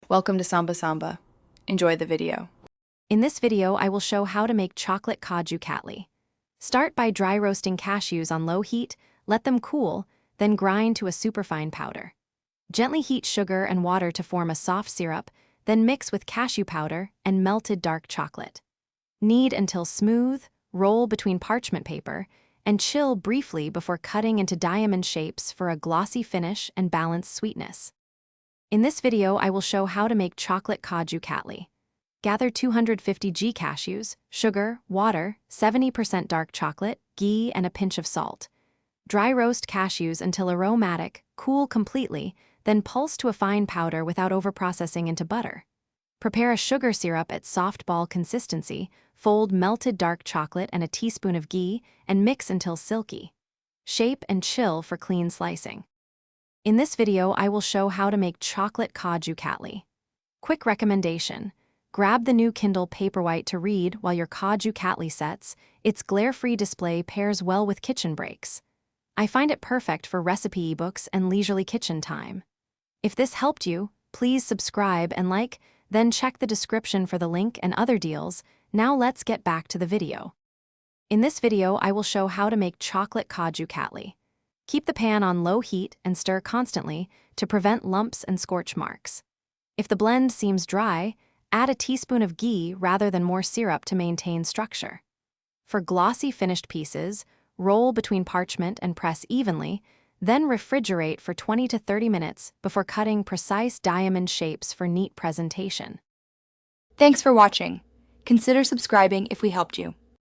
Welcome to Samba Samba. Enjoy the video. In this video, I will show how to make chocolate Kaju Katli. Start by dry roasting cashews on low heat, let them cool, then grind to a superfine powder. Gently heat sugar and water to form a soft syrup, then mix with cashew powder and melted dark chocolate. Knead until smooth, roll between parchment paper, and chill briefly before cutting into diamond shapes for a glossy finish and balanced sweetness. In this video, I will show how to make chocolate Kaju Katli. Gather 250 g cashews, sugar, water, 70% dark chocolate, ghee, and a pinch of salt. Dry roast cashews until aromatic, cool completely, then pulse to a fine powder without overprocessing into butter. Prepare a sugar syrup at soft ball consistency, fold melted dark chocolate and a teaspoon of ghee, and mix until silky. Shape and chill for clean slicing. In this video, I will show how to make chocolate Kaju Katli. Quick recommendation: grab the new Kindle Paperwhite to read while your Kaju Katli sets. Its glare-free display pairs well with kitchen breaks. I find it perfect for recipe ebooks and leisurely kitchen time. If this helped you, please subscribe and like, then check the description for the link and other deals. Now let's get back to the video. In this video, I will show how to make chocolate Kaju Katli. Keep the pan on low heat and stir constantly to prevent lumps and scorch marks. If the blend seems dry, add a teaspoon of ghee rather than more syrup to maintain structure. For glossy finished pieces, roll between parchment and press evenly, then refrigerate for 20 to 30 minutes before cutting precise diamond shapes for neat presentation. Thanks for watching. Consider subscribing if we helped you.